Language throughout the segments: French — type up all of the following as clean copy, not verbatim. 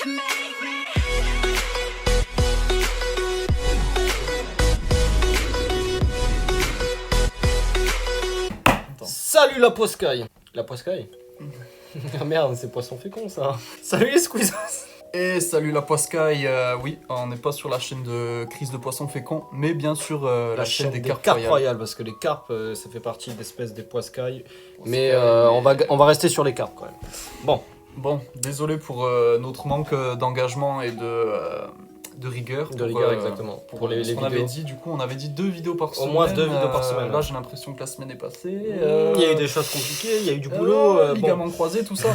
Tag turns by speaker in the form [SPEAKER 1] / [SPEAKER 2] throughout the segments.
[SPEAKER 1] can make me.
[SPEAKER 2] Salut la poiscaille. La poiscaille. Ah merde, c'est poisson fécond ça. Salut les squeezers.
[SPEAKER 3] Et salut la poiscaille, oui, on n'est pas sur la chaîne de crise de poissons féconds, mais bien sûr la chaîne des carpes royales.
[SPEAKER 2] royales. Parce que les carpes, ça fait partie d'espèces des poiscailles. Mais on va rester sur les carpes quand même.
[SPEAKER 3] Bon, désolé pour notre manque d'engagement et de rigueur.
[SPEAKER 2] De rigueur, exactement. Pour les
[SPEAKER 3] ce qu'on
[SPEAKER 2] vidéos.
[SPEAKER 3] avait dit, du coup, on avait dit 2 vidéos par semaine.
[SPEAKER 2] Au moins 2 vidéos par semaine.
[SPEAKER 3] Là, j'ai l'impression que la semaine est passée.
[SPEAKER 2] Il y a eu des choses compliquées, il y a eu du boulot.
[SPEAKER 3] Ligaments croisés, tout ça.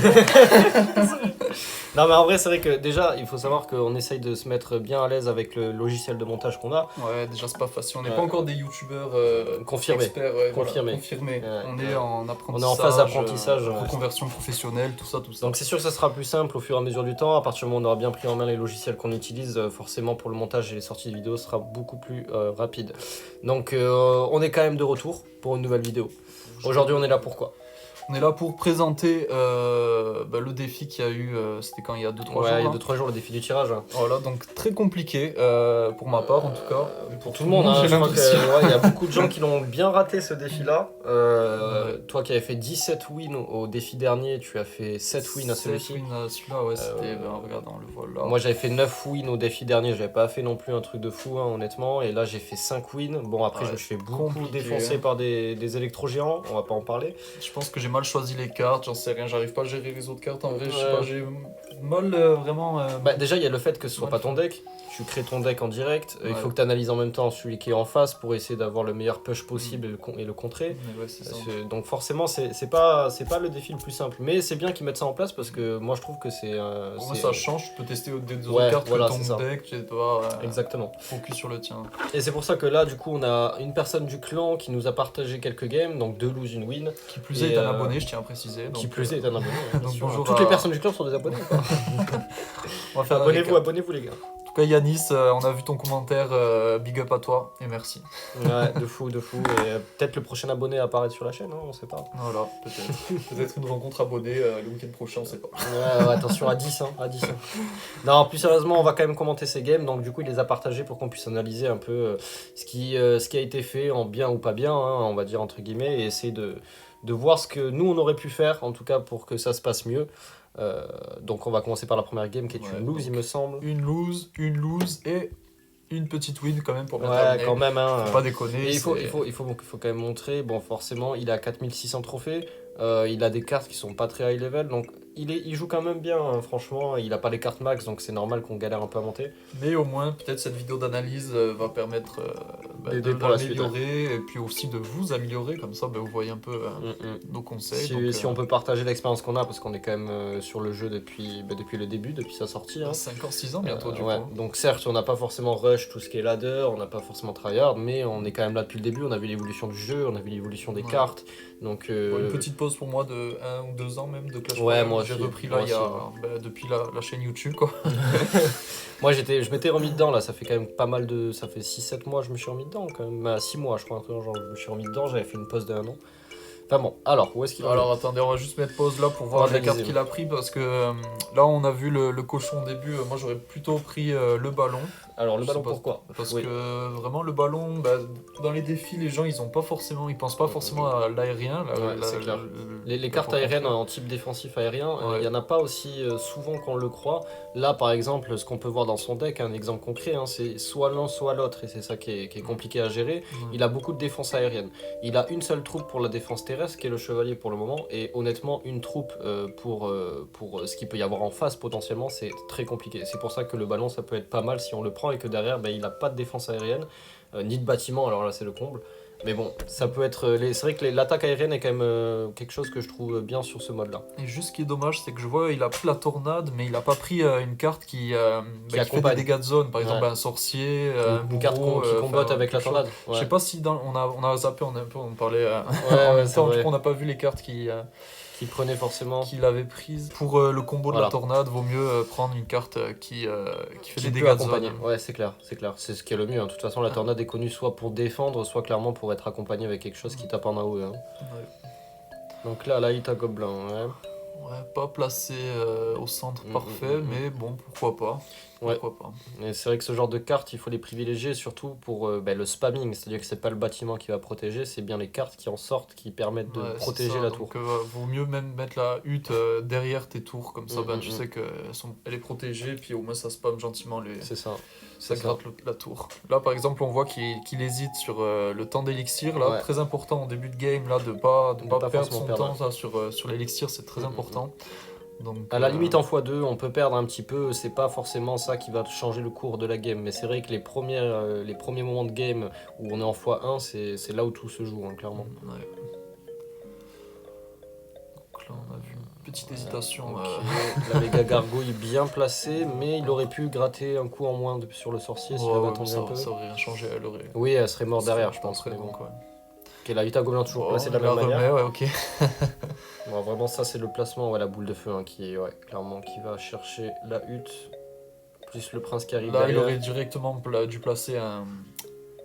[SPEAKER 2] Non mais en vrai c'est vrai que déjà il faut savoir qu'on essaye de se mettre bien à l'aise avec le logiciel de montage qu'on a.
[SPEAKER 3] Ouais, déjà c'est pas facile, on n'est pas encore des youtubeurs
[SPEAKER 2] Confirmés.
[SPEAKER 3] experts,
[SPEAKER 2] Confirmés.
[SPEAKER 3] confirmés.
[SPEAKER 2] Ouais.
[SPEAKER 3] On est en apprentissage.
[SPEAKER 2] On est en phase d'apprentissage.
[SPEAKER 3] Reconversion professionnelle, tout ça.
[SPEAKER 2] Donc c'est sûr que ça sera plus simple au fur et à mesure du temps. À partir du moment où on aura bien pris en main les logiciels qu'on utilise, forcément pour le montage et les sorties de vidéos, ce sera beaucoup plus rapide. Donc on est quand même de retour pour une nouvelle vidéo. Aujourd'hui on est là pour quoi ?
[SPEAKER 3] On est là pour présenter le défi qu'il y a eu, c'était quand il y a 2-3 jours.
[SPEAKER 2] Ouais, il y a
[SPEAKER 3] là.
[SPEAKER 2] 2-3 jours le défi du tirage.
[SPEAKER 3] Voilà, donc très compliqué pour ma part en tout cas.
[SPEAKER 2] Pour tout le monde, hein,
[SPEAKER 3] j'ai
[SPEAKER 2] je crois
[SPEAKER 3] l'impression.
[SPEAKER 2] qu'il y a beaucoup de gens qui l'ont bien raté ce défi-là. Toi qui avais fait 17 wins au défi dernier, tu as fait 7 wins à celui-ci.
[SPEAKER 3] 7 wins à celui-là, ouais, c'était regarde dans le vol là.
[SPEAKER 2] Moi j'avais fait 9 wins au défi dernier, j'avais pas fait non plus un truc de fou hein, honnêtement. Et là j'ai fait 5 wins. Bon après
[SPEAKER 3] Ouais,
[SPEAKER 2] je me suis fait beaucoup
[SPEAKER 3] compliqué,
[SPEAKER 2] défoncer
[SPEAKER 3] hein.
[SPEAKER 2] par des électro-géants, on va pas en parler.
[SPEAKER 3] Je pense que j'ai mal choisi les cartes, j'en sais rien, j'arrive pas à gérer les autres cartes en vrai, je sais
[SPEAKER 2] Ouais.
[SPEAKER 3] pas, j'ai mal vraiment.
[SPEAKER 2] Bah déjà il y a le fait que ce soit
[SPEAKER 3] Ouais.
[SPEAKER 2] pas ton deck, tu crées ton deck en direct, il
[SPEAKER 3] Ouais.
[SPEAKER 2] faut que tu analyses en même temps celui qui est en face pour essayer d'avoir le meilleur push possible et le contrer.
[SPEAKER 3] Mais ouais, c'est ça.
[SPEAKER 2] Donc forcément c'est pas le défi le plus simple, mais c'est bien qu'ils mettent ça en place parce que moi je trouve que c'est
[SPEAKER 3] Pour moi ça change, tu peux tester des
[SPEAKER 2] Ouais,
[SPEAKER 3] autres cartes
[SPEAKER 2] voilà,
[SPEAKER 3] que
[SPEAKER 2] c'est ça.
[SPEAKER 3] ton deck, tu dois
[SPEAKER 2] exactement.
[SPEAKER 3] focus sur le tien.
[SPEAKER 2] Et c'est pour ça que là du coup on a une personne du clan qui nous a partagé quelques games, donc 2 lose, une win.
[SPEAKER 3] Qui plus
[SPEAKER 2] Et,
[SPEAKER 3] est un abonné, je tiens à préciser.
[SPEAKER 2] Qui
[SPEAKER 3] donc,
[SPEAKER 2] plus est un abonné. Bien
[SPEAKER 3] donc
[SPEAKER 2] sûr.
[SPEAKER 3] bonjour
[SPEAKER 2] Toutes
[SPEAKER 3] à-
[SPEAKER 2] les personnes du clan sont des abonnés. Quoi.
[SPEAKER 3] on va faire un
[SPEAKER 2] abonnez-vous,
[SPEAKER 3] récap.
[SPEAKER 2] abonnez-vous les gars.
[SPEAKER 3] En tout cas Yanis, on a vu ton commentaire, big up à toi et merci.
[SPEAKER 2] Ouais, de fou, de fou. Et peut-être le prochain abonné à apparaître sur la chaîne, hein, on sait pas.
[SPEAKER 3] Voilà, peut-être. Peut-être une rencontre abonnée le week-end prochain, on sait pas.
[SPEAKER 2] Ouais, attention à 10, hein, à 10. Hein. Non, plus sérieusement, on va quand même commenter ces games. Donc, du coup, il les a partagés pour qu'on puisse analyser un peu ce qui a été fait en bien ou pas bien, hein, on va dire entre guillemets, et essayer de voir ce que nous on aurait pu faire, en tout cas pour que ça se passe mieux. Donc, on va commencer par la première game qui est
[SPEAKER 3] Ouais,
[SPEAKER 2] une lose,
[SPEAKER 3] donc,
[SPEAKER 2] il me semble.
[SPEAKER 3] Une lose et une petite win quand même pour bien
[SPEAKER 2] Ouais,
[SPEAKER 3] terminer.
[SPEAKER 2] quand même. Hein,
[SPEAKER 3] Faut pas déconner.
[SPEAKER 2] Et il faut
[SPEAKER 3] c'est-
[SPEAKER 2] quand même montrer, bon forcément il a 4600 trophées, il a des cartes qui sont pas très high level, donc il joue quand même bien, hein, franchement, il a pas les cartes max, donc c'est normal qu'on galère un peu à monter.
[SPEAKER 3] Mais au moins, peut-être cette vidéo d'analyse va permettre
[SPEAKER 2] D'aider
[SPEAKER 3] de
[SPEAKER 2] pour la suite,
[SPEAKER 3] l'améliorer et puis aussi de vous améliorer, comme ça vous voyez un peu nos conseils.
[SPEAKER 2] Si,
[SPEAKER 3] donc,
[SPEAKER 2] si on peut partager l'expérience qu'on a, parce qu'on est quand même sur le jeu depuis le début, depuis sa sortie. Hein.
[SPEAKER 3] 5 ans, 6 ans bientôt du
[SPEAKER 2] Ouais.
[SPEAKER 3] coup.
[SPEAKER 2] Donc certes, on n'a pas forcément rush tout ce qui est ladder, on n'a pas forcément tryhard, mais on est quand même là depuis le début, on a vu l'évolution du jeu, on a vu l'évolution des
[SPEAKER 3] Ouais.
[SPEAKER 2] cartes, donc...
[SPEAKER 3] Bon, une petite pause pour moi de 1 ou 2 ans même de Clash
[SPEAKER 2] Ouais,
[SPEAKER 3] Royale.
[SPEAKER 2] moi
[SPEAKER 3] J'ai
[SPEAKER 2] aussi,
[SPEAKER 3] repris
[SPEAKER 2] moi
[SPEAKER 3] là il y a,
[SPEAKER 2] aussi,
[SPEAKER 3] depuis la chaîne YouTube quoi.
[SPEAKER 2] Moi je m'étais remis dedans là, ça fait quand même pas mal de... Ça fait 6-7 mois je me suis remis dedans quand même, 6 mois je crois, un truc genre je me suis remis dedans, j'avais fait une pause de 1 an. Enfin bon, alors où est-ce qu'il en est ?
[SPEAKER 3] Alors attendez, on va juste mettre pause là pour voir les
[SPEAKER 2] Analyser.
[SPEAKER 3] cartes qu'il a pris parce que là on a vu le cochon au début, moi j'aurais plutôt pris le ballon.
[SPEAKER 2] Alors le
[SPEAKER 3] Je
[SPEAKER 2] ballon
[SPEAKER 3] sais pas,
[SPEAKER 2] pourquoi ?
[SPEAKER 3] Parce
[SPEAKER 2] Oui.
[SPEAKER 3] que vraiment le ballon, dans les défis les gens ils pensent pas forcément à l'aérien.
[SPEAKER 2] Ouais, c'est clair. Les cartes aériennes en type défensif aérien, il
[SPEAKER 3] Ouais.
[SPEAKER 2] n'y en a pas aussi souvent qu'on le croit. Là, par exemple, ce qu'on peut voir dans son deck, un exemple concret, hein, c'est soit l'un, soit l'autre, et c'est ça qui est compliqué à gérer. Il a beaucoup de défense aérienne. Il a une seule troupe pour la défense terrestre, qui est le chevalier pour le moment, et honnêtement, une troupe pour ce qu'il peut y avoir en face potentiellement, c'est très compliqué. C'est pour ça que le ballon, ça peut être pas mal si on le prend, et que derrière, il n'a pas de défense aérienne, ni de bâtiment, alors là, c'est le comble. Mais bon, ça peut être. C'est vrai que l'attaque aérienne est quand même quelque chose que je trouve bien sur ce mode-là.
[SPEAKER 3] Et juste ce qui est dommage, c'est que je vois il a pris la tornade, mais il a pas pris une carte qui fait des
[SPEAKER 2] accompagne.
[SPEAKER 3] dégâts de zone, par exemple
[SPEAKER 2] Ouais.
[SPEAKER 3] un sorcier, un
[SPEAKER 2] Une carte
[SPEAKER 3] bourreau,
[SPEAKER 2] qui combatte
[SPEAKER 3] enfin,
[SPEAKER 2] avec la
[SPEAKER 3] quelque chose.
[SPEAKER 2] tornade.
[SPEAKER 3] Je sais pas si on a zappé, on parlait en
[SPEAKER 2] ouais,
[SPEAKER 3] même
[SPEAKER 2] c'est
[SPEAKER 3] temps, du
[SPEAKER 2] vrai.
[SPEAKER 3] coup on n'a pas vu les cartes
[SPEAKER 2] Qui prenait forcément.
[SPEAKER 3] qu'il avait prises. Pour le combo de
[SPEAKER 2] Voilà.
[SPEAKER 3] la tornade, vaut mieux prendre une carte qui fait
[SPEAKER 2] Qui
[SPEAKER 3] des
[SPEAKER 2] peut
[SPEAKER 3] dégâts de
[SPEAKER 2] accompagner.
[SPEAKER 3] zone.
[SPEAKER 2] Ouais, c'est clair, c'est clair. C'est ce qui est le mieux. Hein. De toute façon, la tornade est connue soit pour défendre, soit clairement pour être accompagnée avec quelque chose qui tape en AOE. Hein.
[SPEAKER 3] Ouais.
[SPEAKER 2] Donc là, il t'a gobelin. Ouais.
[SPEAKER 3] Ouais, pas placé au centre parfait, mais bon, pourquoi pas.
[SPEAKER 2] Ouais.
[SPEAKER 3] Pourquoi pas.
[SPEAKER 2] Et c'est vrai que ce genre de cartes, il faut les privilégier, surtout pour le spamming. C'est-à-dire que c'est pas le bâtiment qui va protéger, c'est bien les cartes qui en sortent, qui permettent de protéger la tour.
[SPEAKER 3] Donc, vaut mieux même mettre la hutte derrière tes tours, comme ça tu sais qu'elle est protégée, puis au moins ça spam gentiment les.
[SPEAKER 2] C'est ça.
[SPEAKER 3] Ça gratte la tour. Là par exemple on voit qu'il hésite sur le temps d'élixir, là très important au début de game là de pas perdre son temps là, sur l'élixir, c'est très important. Donc,
[SPEAKER 2] à la limite en x2 on peut perdre un petit peu, c'est pas forcément ça qui va changer le cours de la game, mais c'est vrai que les premiers moments de game où on est en x1 c'est là où tout se joue hein, clairement.
[SPEAKER 3] Ouais. Donc là on a vu une petite hésitation.
[SPEAKER 2] La méga gargouille bien placée, mais il aurait pu gratter un coup en moins sur le sorcier s'il avait attendu un peu.
[SPEAKER 3] Ça aurait rien changé, elle aurait.
[SPEAKER 2] Oui, elle serait morte derrière je pense.
[SPEAKER 3] Donc, ouais.
[SPEAKER 2] Ok, la hutte à gobelins toujours placée de la même manière.
[SPEAKER 3] Ouais, ok.
[SPEAKER 2] Bon, vraiment ça c'est le placement, la boule de feu hein, qui clairement qui va chercher la hutte, plus le prince qui arrive
[SPEAKER 3] là
[SPEAKER 2] derrière.
[SPEAKER 3] il aurait directement dû placer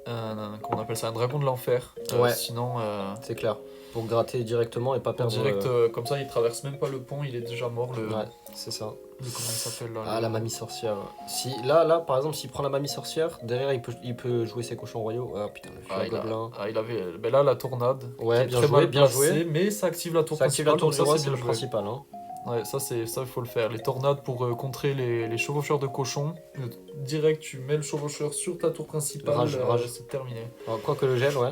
[SPEAKER 3] comment on appelle ça, un dragon de l'enfer. Sinon
[SPEAKER 2] c'est clair, pour gratter directement et pas perdre
[SPEAKER 3] direct comme ça il traverse même pas le pont, il est déjà mort
[SPEAKER 2] ouais c'est ça.
[SPEAKER 3] Comment il s'appelle là,
[SPEAKER 2] la mamie sorcière. Si là par exemple s'il prend la mamie sorcière, derrière il peut jouer ses cochons royaux. Ah putain le feu gobelin.
[SPEAKER 3] Il avait là la tornade.
[SPEAKER 2] Ouais, bien joué.
[SPEAKER 3] Mais ça active la tour
[SPEAKER 2] principale. Ça active la tour du roi, c'est le principal hein.
[SPEAKER 3] Ouais, ça il faut le faire. Les tornades pour contrer les chevaucheurs de cochons. Direct, tu mets le chevaucheur sur ta tour principale,
[SPEAKER 2] rage.
[SPEAKER 3] c'est terminé.
[SPEAKER 2] Quoique le gel, ouais.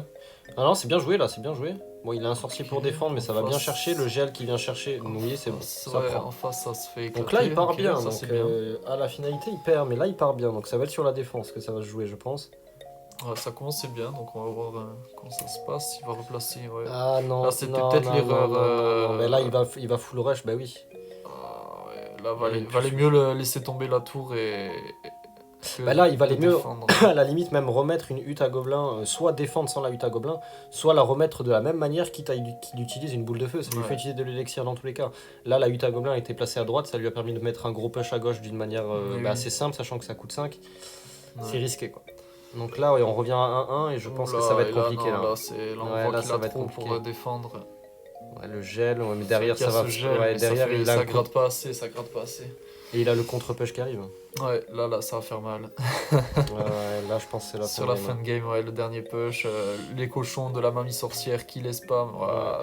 [SPEAKER 2] Ah non, c'est bien joué là, c'est bien joué. Bon, il a un sorcier pour défendre, mais ça va bien chercher. Le gel qui vient chercher, oui, c'est bon. Ça prend.
[SPEAKER 3] En face, ça se fait éclater.
[SPEAKER 2] Donc là, il part bien.
[SPEAKER 3] Ça,
[SPEAKER 2] donc, à la finalité, il perd, mais là, il part bien. Donc ça va être sur la défense que ça va se jouer, je pense.
[SPEAKER 3] Ouais, ça commençait bien, donc on va voir comment ça se passe. Il va replacer. Ouais.
[SPEAKER 2] Ah non,
[SPEAKER 3] là, c'était peut-être l'erreur.
[SPEAKER 2] Non, mais là, il va full rush, bah oui.
[SPEAKER 3] Là, valait mieux laisser tomber la tour et.
[SPEAKER 2] Là, il valait mieux, à la limite, même remettre une hutte à gobelins, soit défendre sans la hutte à gobelins, soit la remettre de la même manière, quitte à qu'il utilise une boule de feu. Ça lui fait utiliser de l'élixir dans tous les cas. Là, la hutte à gobelins a été placée à droite, ça lui a permis de mettre un gros push à gauche d'une manière assez simple, sachant que ça coûte 5. C'est risqué, quoi. Donc là, on revient à 1-1 et je pense que ça va être compliqué.
[SPEAKER 3] Là, on voit qu'il a trop pour défendre.
[SPEAKER 2] Ouais, le gel, mais derrière, ça va.
[SPEAKER 3] Derrière, ça gratte pas assez,
[SPEAKER 2] Et il a le contre-push qui arrive.
[SPEAKER 3] Ouais, là, ça va faire mal.
[SPEAKER 2] Là, je pense que c'est la
[SPEAKER 3] sur la fin de game, le dernier push, les cochons de la mamie sorcière qui les spam.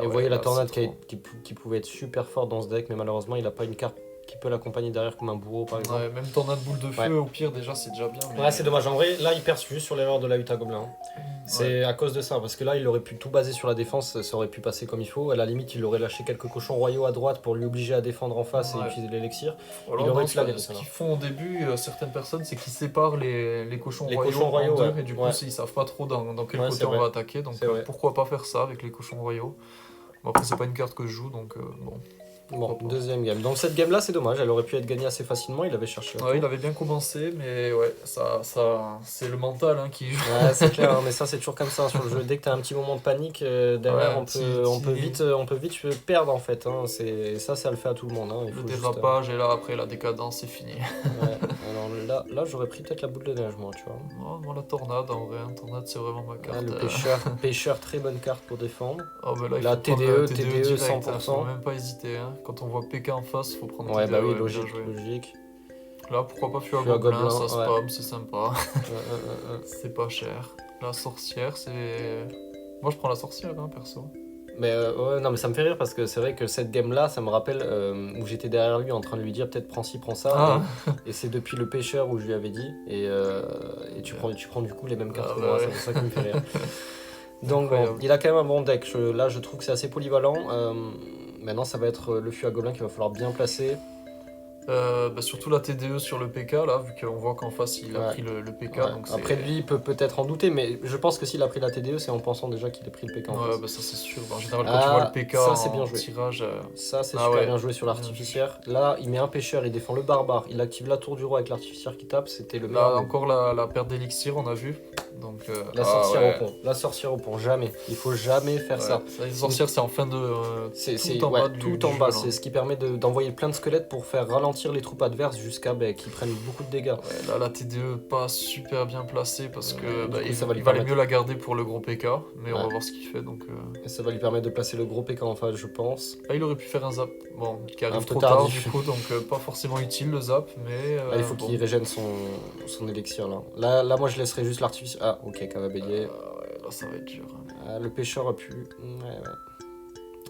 [SPEAKER 2] Et vous voyez la tornade qui pouvait être super forte dans ce deck, mais malheureusement, il a pas une carte qui peut l'accompagner derrière comme un bourreau par exemple.
[SPEAKER 3] Ouais, même tornade boule de feu, au pire, déjà, c'est déjà bien. Mais...
[SPEAKER 2] Ouais, c'est dommage. En vrai, là, il perd juste sur l'erreur de la hutte à gobelins. C'est à cause de ça, parce que là, il aurait pu tout baser sur la défense, ça aurait pu passer comme il faut. À la limite, il aurait lâché quelques cochons royaux à droite pour lui obliger à défendre en face et utiliser l'élixir.
[SPEAKER 3] Ce qu'ils font au début, certaines personnes, c'est qu'ils séparent les cochons royaux en deux, et du coup, ils savent pas trop dans quel côté on va attaquer. Donc pourquoi pas faire ça avec les cochons royaux. Bon, après, c'est pas une carte que je joue, donc bon.
[SPEAKER 2] Bon, deuxième game. Donc cette game là c'est dommage, elle aurait pu être gagnée assez facilement, il avait cherché.
[SPEAKER 3] Ouais, il avait bien commencé, mais ça c'est le mental qui joue.
[SPEAKER 2] Ouais, c'est clair, mais ça c'est toujours comme ça sur le jeu. Dès que t'as un petit moment de panique, derrière on peut vite perdre en fait. Ça le fait à tout le monde. Il
[SPEAKER 3] faut le dérapage et là après la décadence c'est fini.
[SPEAKER 2] Alors là j'aurais pris peut-être la boule de neige moi, tu vois.
[SPEAKER 3] Moi la tornade en vrai, tornade c'est vraiment ma carte.
[SPEAKER 2] Le pêcheur, très bonne carte pour défendre.
[SPEAKER 3] La
[SPEAKER 2] TDE direct,
[SPEAKER 3] 100%. Faut même pas hésiter. Quand on voit PK en face, faut prendre
[SPEAKER 2] TDE. Oui, logique.
[SPEAKER 3] Là, pourquoi pas fuir à gobelin, ça spam, c'est sympa. C'est pas cher. La sorcière, c'est... Moi, je prends la sorcière, perso.
[SPEAKER 2] Mais non, mais ça me fait rire parce que c'est vrai que cette game là ça me rappelle où j'étais derrière lui en train de lui dire peut-être prends ci, prends ça. Et c'est depuis le pêcheur où je lui avais dit. Et tu prends du coup les mêmes cartes que moi, c'est ça qui me fait rire. Donc bon, il a quand même un bon deck. Là, je trouve que c'est assez polyvalent. Maintenant, ça va être le fût à gobelins qu'il va falloir bien placer.
[SPEAKER 3] Surtout la TDE sur le PK, là, vu qu'on voit qu'en face il a pris le PK. Donc
[SPEAKER 2] après, lui, il peut peut-être en douter, mais je pense que s'il a pris la TDE, c'est en pensant déjà qu'il a pris le PK en face.
[SPEAKER 3] Ça c'est sûr. En général, quand tu vois le PK en tirage.
[SPEAKER 2] Ça, c'est super bien joué sur l'artificière. Là, il met un pêcheur, il défend le barbare, il active la tour du roi avec l'artificière qui tape. C'était le meilleur.
[SPEAKER 3] Là, encore la perte d'élixir, on a vu. Donc,
[SPEAKER 2] la sorcière au pont. La sorcière au pont, jamais. Il faut jamais faire ça.
[SPEAKER 3] La sorcière, c'est en fin de.
[SPEAKER 2] Tout en bas. C'est ce qui permet d'envoyer plein de squelettes pour faire ralentir ralentir les troupes adverses jusqu'à qu'ils prennent beaucoup de dégâts.
[SPEAKER 3] Ouais, là la TDE pas super bien placée parce que il valait mieux la garder pour le gros PK, mais on va voir ce qu'il fait. Donc,
[SPEAKER 2] Et ça va lui permettre de placer le gros PK en face, je pense.
[SPEAKER 3] Là, il aurait pu faire un zap qui arrive trop tard du coup, donc pas forcément utile le zap, mais...
[SPEAKER 2] Là, il faut qu'il régène son élixir là. Là, moi je laisserais juste l'artifice. Ah, ok, cave à bélier.
[SPEAKER 3] Ouais, là ça va être dur.
[SPEAKER 2] Le pêcheur a pu... Ouais.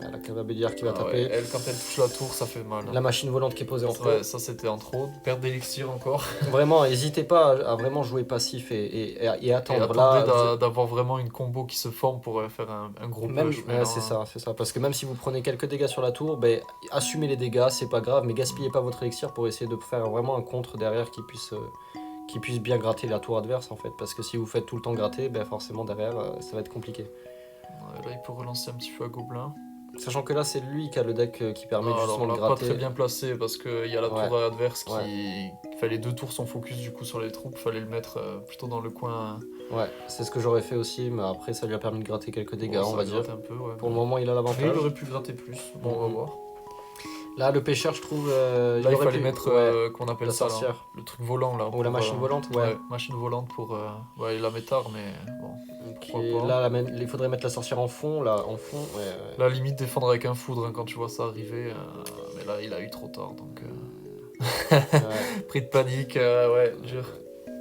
[SPEAKER 2] La cave à béliard qui va taper.
[SPEAKER 3] Ouais, elle, quand elle touche la tour, ça fait mal.
[SPEAKER 2] La machine volante qui est posée en trop.
[SPEAKER 3] Ouais, ça c'était en trop. Perte d'élixir encore.
[SPEAKER 2] Vraiment, n'hésitez pas à vraiment jouer passif et attendre.
[SPEAKER 3] Attendez d'avoir vraiment une combo qui se forme pour faire un gros push.
[SPEAKER 2] C'est ça. Parce que même si vous prenez quelques dégâts sur la tour, assumez les dégâts, c'est pas grave, mais gaspillez pas votre élixir pour essayer de faire vraiment un contre derrière qui puisse bien gratter la tour adverse en fait. Parce que si vous faites tout le temps gratter, forcément derrière, ça va être compliqué.
[SPEAKER 3] Ouais, là, il peut relancer un petit feu à gobelin.
[SPEAKER 2] Sachant que là, c'est lui qui a le deck qui permet justement de gratter.
[SPEAKER 3] Pas très bien placé parce qu'il y a la tour adverse qui... Les 2 tours sont focus du coup sur les troupes, fallait le mettre plutôt dans le coin.
[SPEAKER 2] Ouais, c'est ce que j'aurais fait aussi, mais après ça lui a permis de gratter quelques dégâts, on va dire.
[SPEAKER 3] Un peu,
[SPEAKER 2] Pour le moment, il a l'avantage.
[SPEAKER 3] Mais il aurait pu gratter plus, on va voir.
[SPEAKER 2] Là, le pêcheur, je trouve.
[SPEAKER 3] Là, il fallait mettre qu'on appelle ça là, le truc volant là.
[SPEAKER 2] Ou la machine volante, ouais.
[SPEAKER 3] Machine volante pour la métard, mais bon.
[SPEAKER 2] Okay. Là, il faudrait mettre la sorcière en fond,
[SPEAKER 3] Là, limite défendre avec un foudre quand tu vois ça arriver. Mais là, il a eu trop tard, donc. Pris de panique, dur.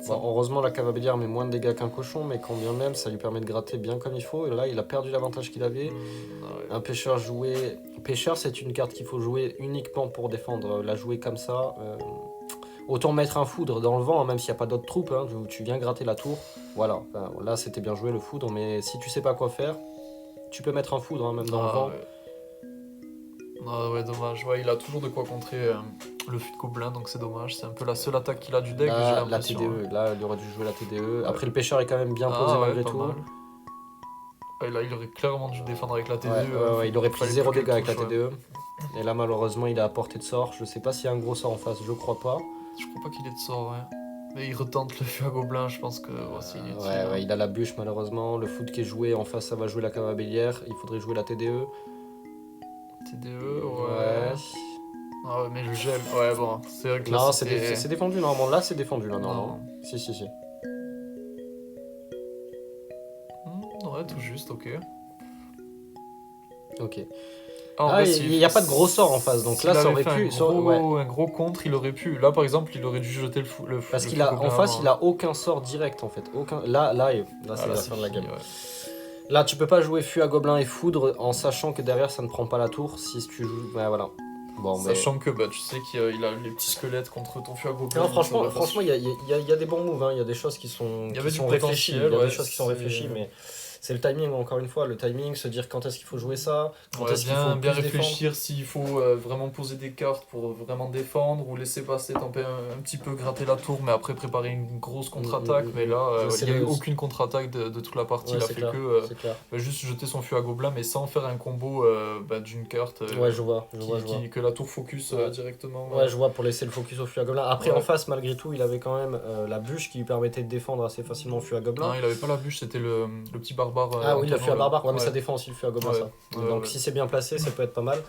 [SPEAKER 2] Bon, heureusement, la cave à béliard met moins de dégâts qu'un cochon, mais quand bien même, ça lui permet de gratter bien comme il faut. Et là, il a perdu l'avantage qu'il avait. Un pêcheur joué. Pêcheur, c'est une carte qu'il faut jouer uniquement pour défendre. La jouer comme ça. Autant mettre un foudre dans le vent, hein, même s'il n'y a pas d'autres troupes, hein, tu viens gratter la tour. Voilà, là c'était bien joué le foudre, mais si tu sais pas quoi faire, tu peux mettre un foudre, hein, même dans le vent.
[SPEAKER 3] Ouais, dommage. Ouais, il a toujours de quoi contrer le fût de gobelin, donc c'est dommage. C'est un peu la seule attaque qu'il a du deck.
[SPEAKER 2] Là, la TDE, là il aurait dû jouer la TDE. Après, le pêcheur est quand même bien posé malgré tout.
[SPEAKER 3] Ouais, là, il aurait clairement dû défendre avec la TDE.
[SPEAKER 2] Il aurait pris 0 dégâts avec la TDE. Et là, malheureusement, il a apporté de sort. Je sais pas s'il y a un gros sort en face, je crois pas.
[SPEAKER 3] Je crois pas qu'il ait de sort, ouais. Mais il retente le fût à gobelin, je pense que c'est inutile.
[SPEAKER 2] Ouais, il a la bûche malheureusement. Le foot qui est joué, en face ça va jouer la cave à bélière. Il faudrait jouer la TDE.
[SPEAKER 3] TDE, ouais. Ah ouais, mais le gel, ouais, bon, c'est vrai que là,
[SPEAKER 2] non, c'est défendu normalement. Là, c'est défendu, là, normalement. Si.
[SPEAKER 3] Ouais, tout juste, ok.
[SPEAKER 2] Ok. Il n'y a pas de gros sort en face, donc là ça aurait pu.
[SPEAKER 3] Un gros contre, il aurait pu. Là par exemple, il aurait dû jeter le
[SPEAKER 2] parce qu'il a en face, il a aucun sort direct en fait. Là c'est la fin de la game. Ouais. Là, tu peux pas jouer fût à gobelin et foudre en sachant que derrière ça ne prend pas la tour si tu joues. Ouais, voilà. Bon,
[SPEAKER 3] sachant que tu sais qu'il a les petits squelettes contre ton fût à gobelin.
[SPEAKER 2] Non, franchement, il y a des bons moves. Il y a des choses qui sont réfléchies. Il y a des choses qui sont réfléchies, mais. C'est le timing, encore une fois, se dire quand est-ce qu'il faut jouer ça, quand est-ce qu'il faut
[SPEAKER 3] bien réfléchir s'il faut vraiment poser des cartes pour vraiment défendre ou laisser passer, tenter un petit peu gratter la tour, mais après préparer une grosse contre-attaque. Mais là, il n'y a eu aucune contre-attaque de toute la partie. Il a fait que juste jeter son fût à gobelin, mais sans faire un combo d'une carte que la tour focus directement.
[SPEAKER 2] Ouais, je vois, pour laisser le focus au fût à gobelin. Après, en face, malgré tout, il avait quand même la bûche qui lui permettait de défendre assez facilement le fût à gobelin.
[SPEAKER 3] Non, il avait pas la bûche, c'était le petit barbare.
[SPEAKER 2] Oui, le fût à barbare, mais ça défend aussi le fût à gobelin, ça. Donc si c'est bien placé, ça peut être pas mal.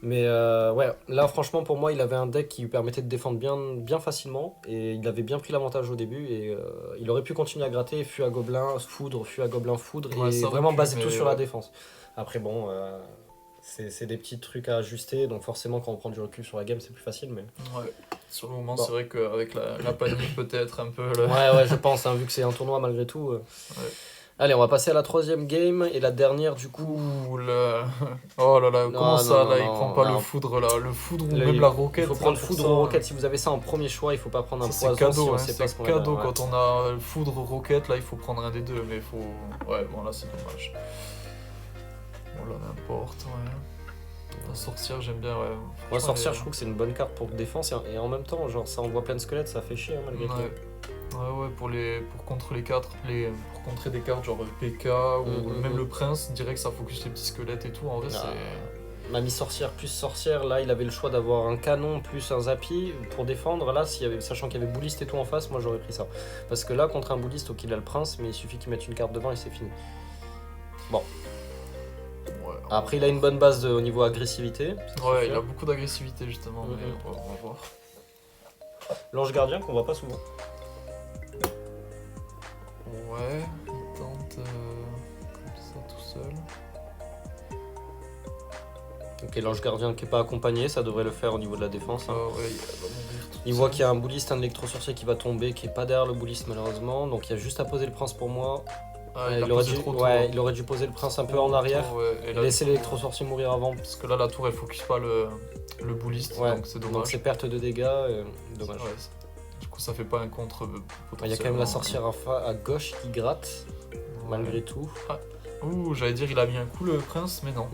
[SPEAKER 2] Mais là franchement pour moi il avait un deck qui lui permettait de défendre bien facilement et il avait bien pris l'avantage au début et il aurait pu continuer à gratter fût à gobelin, foudre, fût à gobelin, foudre et vraiment baser tout sur la défense. Après bon, c'est des petits trucs à ajuster, donc forcément quand on prend du recul sur la game c'est plus facile. Mais...
[SPEAKER 3] Ouais, sur le moment c'est vrai qu'avec la panique peut-être un peu...
[SPEAKER 2] Ouais, je pense, vu que c'est un tournoi malgré tout. Allez, on va passer à la 3e game et la dernière du coup.
[SPEAKER 3] Oh là là, comment ça là, il prend pas le foudre là, le foudre ou même la roquette.
[SPEAKER 2] Il faut prendre foudre ou roquette, si vous avez ça en premier choix, il faut pas prendre un poison.
[SPEAKER 3] C'est cadeau, c'est cadeau quand on a foudre ou roquette, là il faut prendre un des deux, mais il faut. Ouais, bon là c'est dommage. Bon là n'importe, La sorcière j'aime bien,
[SPEAKER 2] La sorcière je trouve que c'est une bonne carte pour défense et en même temps, genre ça envoie plein de squelettes, ça fait chier malgré tout.
[SPEAKER 3] Ouais, pour contrer pour contrer des cartes genre PK ou même le prince, direct ça focus les petits squelettes et tout, en vrai c'est...
[SPEAKER 2] M'a mis sorcière plus sorcière, là il avait le choix d'avoir un canon plus un zappy pour défendre, là sachant qu'il y avait bouliste et tout en face, moi j'aurais pris ça. Parce que là contre un bouliste, ok il a le prince, mais il suffit qu'il mette une carte devant et c'est fini. Bon. Après il a une bonne base au niveau agressivité.
[SPEAKER 3] Il a beaucoup d'agressivité justement, mais on va voir.
[SPEAKER 2] L'ange gardien qu'on voit pas souvent.
[SPEAKER 3] Ouais, il tente comme ça tout seul.
[SPEAKER 2] Ok, l'ange gardien qui est pas accompagné, ça devrait le faire au niveau de la défense. Hein.
[SPEAKER 3] Ouais,
[SPEAKER 2] il voit qu'il y a un bouliste, un électro-sorcier qui va tomber, qui est pas derrière le bouliste malheureusement, donc il y a juste à poser le prince pour moi. Il aurait dû poser le prince un peu en arrière et laisser l'électro-sorcier mourir avant.
[SPEAKER 3] Parce que là, la tour elle focus pas le bouliste, donc c'est dommage. Donc
[SPEAKER 2] c'est perte de dégâts, dommage.
[SPEAKER 3] Ouais, du coup, ça fait pas un contre.
[SPEAKER 2] Il y a quand même la sorcière à gauche qui gratte, malgré tout.
[SPEAKER 3] Ah. Ouh, j'allais dire il a mis un coup le prince, mais non.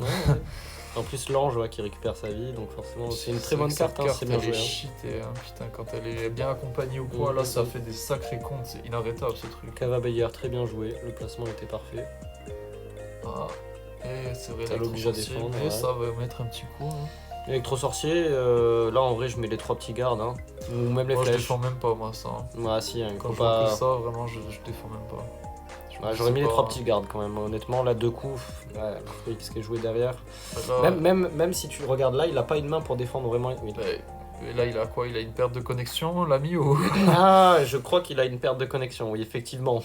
[SPEAKER 2] En plus, l'ange qui récupère sa vie, donc forcément, c'est une très bonne carte. C'est bien joué.
[SPEAKER 3] Cheatée, hein. Putain, quand elle est bien accompagnée ou quoi, là, ça fait des sacrés comptes. C'est inarrêtable ce truc.
[SPEAKER 2] Cavabeyer, très bien joué. Le placement était parfait.
[SPEAKER 3] Ah, et c'est vrai,
[SPEAKER 2] ça l'oblige à défendre.
[SPEAKER 3] Mais ça va mettre un petit coup. Hein.
[SPEAKER 2] Électro-sorcier, là en vrai, je mets les 3 petits gardes. Hein. Ou même les flèches.
[SPEAKER 3] Je défends même pas, moi, ça.
[SPEAKER 2] Ouais, si, hein,
[SPEAKER 3] quand je vois que ça, vraiment, je défends même pas.
[SPEAKER 2] J'aurais mis les 3 petits gardes quand même, honnêtement, là 2 coups, qu'est-ce qui est joué derrière. Là, même si tu le regardes là, il a pas une main pour défendre vraiment.
[SPEAKER 3] Et là il a quoi? Il a une perte de connexion, l'ami ou...
[SPEAKER 2] Ah, je crois qu'il a une perte de connexion, oui, effectivement.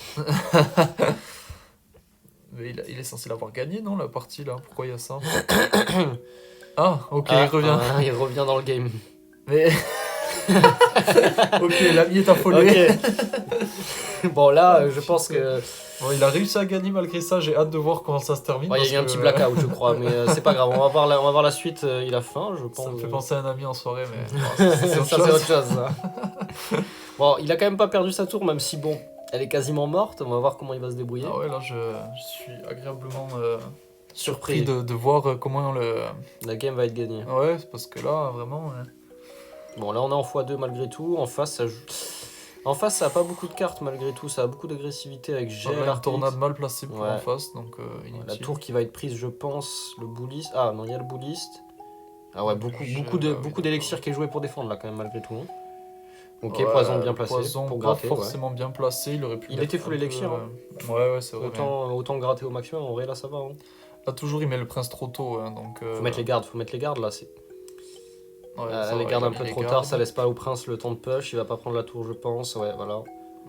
[SPEAKER 3] Mais il est censé l'avoir gagné, non, la partie là? Pourquoi il y a ça? Ah, ok, il revient.
[SPEAKER 2] Il revient dans le game.
[SPEAKER 3] Mais... ok, l'ami est affolé.
[SPEAKER 2] Okay. Bon là, je pense que...
[SPEAKER 3] Bon, il a réussi à gagner malgré ça, j'ai hâte de voir comment ça se termine.
[SPEAKER 2] Il y a eu un petit blackout, je crois, mais c'est pas grave, on va voir la suite, il a faim, je pense.
[SPEAKER 3] Ça me fait penser à un ami en soirée, mais
[SPEAKER 2] c'est autre chose. Ça. Bon, il a quand même pas perdu sa tour, même si bon, elle est quasiment morte, on va voir comment il va se débrouiller.
[SPEAKER 3] Ah ouais, là je suis agréablement surpris de voir comment
[SPEAKER 2] la game va être gagnée.
[SPEAKER 3] Ouais, parce que là, vraiment...
[SPEAKER 2] Bon, là on est en x2 malgré tout, en face ça joue... En face, ça a pas beaucoup de cartes malgré tout, ça a beaucoup d'agressivité avec gel.
[SPEAKER 3] La tornade mal placée pour en face, donc
[SPEAKER 2] la tour qui va être prise, je pense, le bouliste. Ah non, il y a le bouliste. Ah ouais, beaucoup d'élixir qui est joué pour défendre là quand même malgré tout. Hein. Ok, poison bien placé.
[SPEAKER 3] Poison pour gratter, forcément bien placé, il aurait pu.
[SPEAKER 2] Il était full élixir.
[SPEAKER 3] Ouais, c'est vrai.
[SPEAKER 2] Autant gratter au maximum, en vrai là ça va. Hein.
[SPEAKER 3] Là toujours il met le prince trop tôt, hein, donc.
[SPEAKER 2] Faut mettre les gardes là, c'est. Elle les garde un peu trop tard, ça laisse pas au prince le temps de push, il va pas prendre la tour je pense, ouais voilà.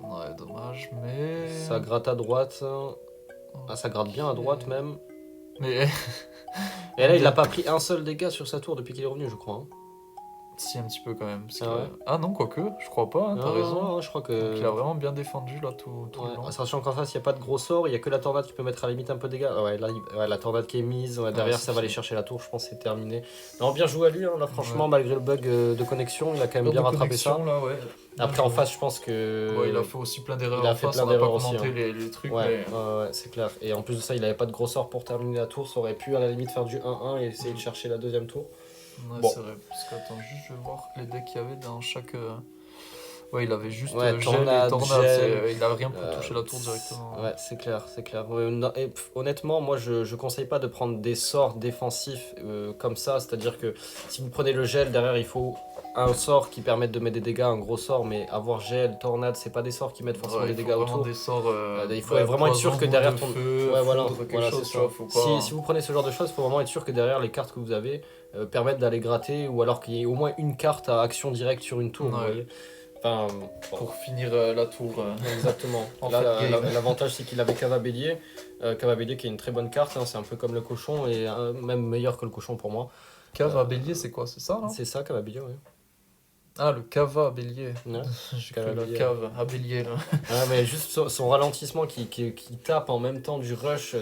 [SPEAKER 3] Ouais dommage mais...
[SPEAKER 2] Ça gratte à droite, ça gratte bien à droite même.
[SPEAKER 3] Mais...
[SPEAKER 2] Et là il a pas pris un seul dégât sur sa tour depuis qu'il est revenu je crois. Hein.
[SPEAKER 3] Si un petit peu quand même. Ah non quoique, je crois pas, hein, t'as raison.
[SPEAKER 2] Non, je crois que...
[SPEAKER 3] Donc, il a vraiment bien défendu là tout le long.
[SPEAKER 2] Sachant qu'en face il n'y a pas de gros sort, il y a que la tornade qui peut mettre à la limite un peu de dégâts. Ouais, là la tornade qui est mise, derrière ça va aller chercher la tour, je pense que c'est terminé. Non, bien joué à lui, hein, là franchement malgré le bug de connexion, il a quand même bien rattrapé ça.
[SPEAKER 3] Là,
[SPEAKER 2] après en face je pense que...
[SPEAKER 3] il a fait aussi plein d'erreurs.
[SPEAKER 2] Il a fait plein d'erreurs aussi.
[SPEAKER 3] Hein. Les trucs.
[SPEAKER 2] Ouais, c'est clair. Et en plus de ça il avait pas de gros sort pour terminer la tour, ça aurait pu à la limite faire du 1-1 et essayer de chercher la deuxième tour.
[SPEAKER 3] Ouais, bon. C'est vrai, parce qu'attends, juste je vais voir les decks qu'il y avait dans chaque... Ouais, il avait juste gel et tornade, il a rien pour toucher la tour directement.
[SPEAKER 2] Ouais, c'est clair. Et, honnêtement, moi je conseille pas de prendre des sorts défensifs comme ça, c'est-à-dire que si vous prenez le gel, derrière il faut un sort qui permette de mettre des dégâts, un gros sort, mais avoir gel, tornade, c'est pas des sorts qui mettent forcément des dégâts autour.
[SPEAKER 3] Des sorts,
[SPEAKER 2] il faut vraiment être sûr que derrière ton
[SPEAKER 3] feu,
[SPEAKER 2] c'est ça. Si vous prenez ce genre de choses, il faut vraiment être sûr que derrière les cartes que vous avez permettent d'aller gratter, ou alors qu'il y ait au moins une carte à action directe sur une tour. Vous voyez. Enfin,
[SPEAKER 3] pour finir la tour.
[SPEAKER 2] Exactement. L'avantage c'est qu'il avait Cavabellier. Cavabellier qui est une très bonne carte, hein, c'est un peu comme le cochon et même meilleur que le cochon pour moi.
[SPEAKER 3] Cavabellier c'est quoi? C'est ça là?
[SPEAKER 2] C'est ça, Cavabellier, oui.
[SPEAKER 3] Ah, le cava bélier.
[SPEAKER 2] Ouais,
[SPEAKER 3] j'ai cru la cave à bélier là.
[SPEAKER 2] Mais juste son ralentissement qui tape en même temps du rush,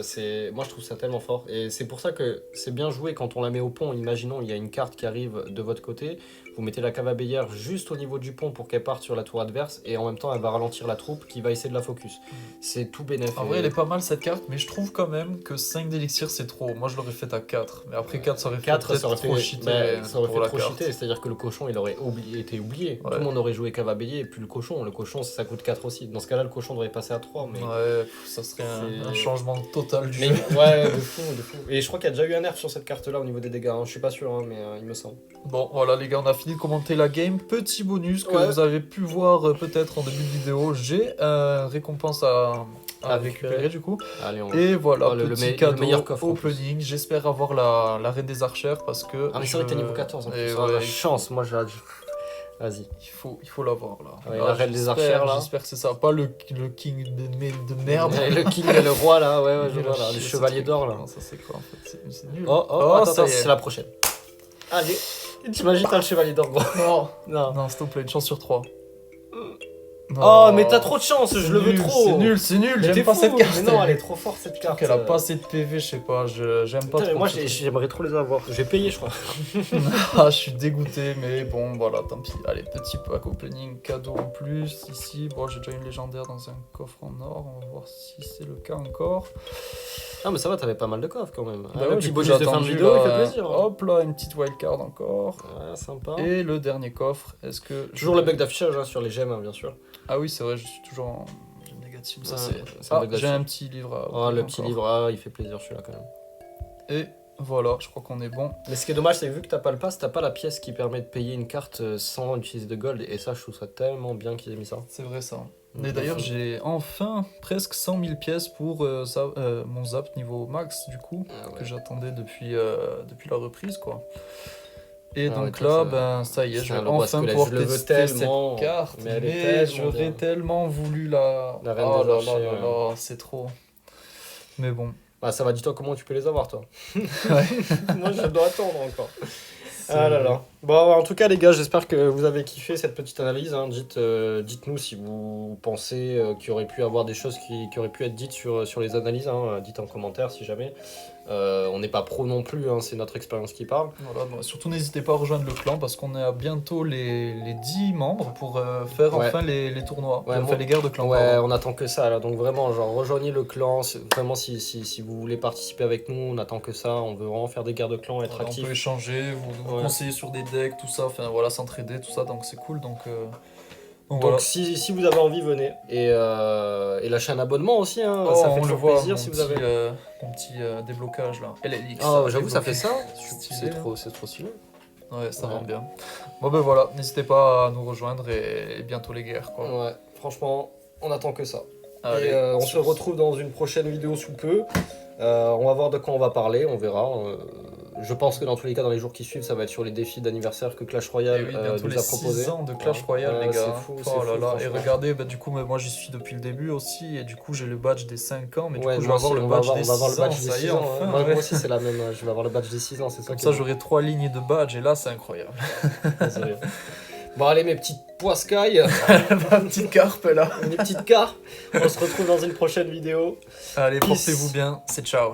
[SPEAKER 2] moi je trouve ça tellement fort. Et c'est pour ça que c'est bien joué quand on la met au pont. Imaginons il y a une carte qui arrive de votre côté, vous mettez la cave à bélière juste au niveau du pont pour qu'elle parte sur la tour adverse et en même temps elle va ralentir la troupe qui va essayer de la focus. C'est tout bénéfique.
[SPEAKER 3] En vrai elle est pas mal cette carte, mais je trouve quand même que 5 d'élixir c'est trop. Moi je l'aurais fait à 4, mais après 4 ça aurait fait trop cheaté.
[SPEAKER 2] Ça aurait fait trop cheaté, c'est-à-dire que le cochon il aurait été oublié. Ouais. Tout le monde aurait joué cave à bélier et puis le cochon ça coûte 4 aussi. Dans ce cas là le cochon devrait passer à 3. Mais
[SPEAKER 3] ouais, ça serait un changement total du jeu.
[SPEAKER 2] Ouais, de fou. Et je crois qu'il y a déjà eu un nerf sur cette carte là au niveau des dégâts, hein. Je suis pas sûr, hein, mais il me semble.
[SPEAKER 3] Bon voilà les gars, on a fini de commenter la game. Petit bonus que vous avez pu voir peut-être en début de vidéo, j'ai récompense à récupérer du coup.
[SPEAKER 2] Allez,
[SPEAKER 3] et voilà, petit cadeau, le meilleur coffre opening. J'espère avoir la reine des archères parce que...
[SPEAKER 2] Ah mais c'est vrai que t'es niveau 14 en plus. La chance, moi j'ai... Vas-y.
[SPEAKER 3] Il faut l'avoir là.
[SPEAKER 2] Ouais, la reine des archères là.
[SPEAKER 3] J'espère que c'est ça, pas le king de merde.
[SPEAKER 2] Le king et le roi là, ouais, je vois là. Le chevalier d'or là.
[SPEAKER 3] Non, ça c'est quoi en fait? C'est nul.
[SPEAKER 2] Attends, c'est la prochaine. Allez, t'imagines t'as le chevalier d'or gros.
[SPEAKER 3] Non, s'il te plaît, une chance sur 3.
[SPEAKER 2] Oh, mais t'as trop de chance, je le veux trop.
[SPEAKER 3] C'est nul, j'aime pas cette carte.
[SPEAKER 2] Mais non, elle est trop forte cette carte.
[SPEAKER 3] Elle a pas assez de PV, je sais pas, j'aime pas trop.
[SPEAKER 2] Moi j'aimerais trop les avoir. Je vais payer, je crois.
[SPEAKER 3] Ah, je suis dégoûté, mais bon, voilà, tant pis. Allez, petit pack opening, cadeau en plus. Ici, bon, j'ai déjà une légendaire dans un coffre en or. On va voir si c'est le cas encore.
[SPEAKER 2] Ah, mais ça va, t'avais pas mal de coffres quand même.
[SPEAKER 3] Bah le petit bonus de fin de vidéo, il fait plaisir. Hop là, une petite wildcard encore.
[SPEAKER 2] Ouais, sympa.
[SPEAKER 3] Et le dernier coffre, est-ce que.
[SPEAKER 2] Toujours le bug d'affichage sur les gemmes, bien sûr.
[SPEAKER 3] Ah oui, c'est vrai, je suis toujours en gemme négative. Ça, c'est. J'ai un petit livre à.
[SPEAKER 2] Oh, le petit livre, il fait plaisir celui-là quand même.
[SPEAKER 3] Et voilà, je crois qu'on est bon.
[SPEAKER 2] Mais ce qui est dommage, c'est que vu que t'as pas le pass, t'as pas la pièce qui permet de payer une carte sans utiliser de gold. Et ça, je trouve ça tellement bien qu'ils aient mis ça.
[SPEAKER 3] C'est vrai ça. Et d'ailleurs, j'ai enfin presque 100 000 pièces pour mon zap niveau max, du coup, que j'attendais depuis la reprise, quoi. Et donc là, ça y est, je vais enfin pouvoir tester cette carte. Mais j'aurais tellement voulu la...
[SPEAKER 2] La reine des archers,
[SPEAKER 3] là, c'est trop. Mais bon.
[SPEAKER 2] Bah ça va, dis-toi comment tu peux les avoir, toi. Moi, je dois attendre encore. Ah là là. Bon, en tout cas, les gars, j'espère que vous avez kiffé cette petite analyse. Hein. Dites-nous si vous pensez qu'il y aurait pu avoir des choses qui auraient pu être dites sur les analyses. Hein. Dites en commentaire si jamais. On n'est pas pro non plus, hein. C'est notre expérience qui parle.
[SPEAKER 3] Voilà, bon, surtout n'hésitez pas à rejoindre le clan parce qu'on est à bientôt les 10 membres pour faire enfin les tournois, les guerres de clan.
[SPEAKER 2] Ouais, on attend que ça là. Donc vraiment, genre rejoignez le clan. Vraiment, si vous voulez participer avec nous, on attend que ça. On veut vraiment faire des guerres de clan, être actifs.
[SPEAKER 3] On peut échanger, vous conseiller sur des decks, tout ça. Enfin voilà, s'entraider, tout ça. Donc c'est cool. Donc
[SPEAKER 2] voilà. Si vous avez envie, venez. Et lâchez un abonnement aussi, hein. Ça fait toujours plaisir si vous avez.
[SPEAKER 3] Mon petit déblocage là. LLX.
[SPEAKER 2] Oh, j'avoue, ça fait ça. C'est trop stylé.
[SPEAKER 3] Ouais, ça rend bien. Bon, ben voilà, n'hésitez pas à nous rejoindre et bientôt les guerres, quoi.
[SPEAKER 2] Ouais, franchement, on attend que ça.
[SPEAKER 3] Allez,
[SPEAKER 2] et on se retrouve dans une prochaine vidéo sous peu. On va voir de quoi on va parler, on verra. Je pense que dans tous les cas, dans les jours qui suivent, ça va être sur les défis d'anniversaire que Clash Royale nous a proposé.
[SPEAKER 3] 6 ans de Clash Royale, les gars.
[SPEAKER 2] C'est fou,
[SPEAKER 3] Et regardez, du coup, moi j'y suis depuis le début aussi, et du coup j'ai le badge des 5 ans, mais du coup je vais
[SPEAKER 2] avoir
[SPEAKER 3] le badge des 6 ans.
[SPEAKER 2] Ça y est, enfin. Moi aussi, c'est la même. Je vais avoir le badge des 6 ans, c'est ça.
[SPEAKER 3] Comme ça, j'aurai 3 lignes de badge, et là, c'est incroyable.
[SPEAKER 2] Bon, allez, mes petites poiscailles.
[SPEAKER 3] Ma petite carpe là.
[SPEAKER 2] Mes petites carpes. On se retrouve dans une prochaine vidéo.
[SPEAKER 3] Allez, portez-vous bien. C'est ciao.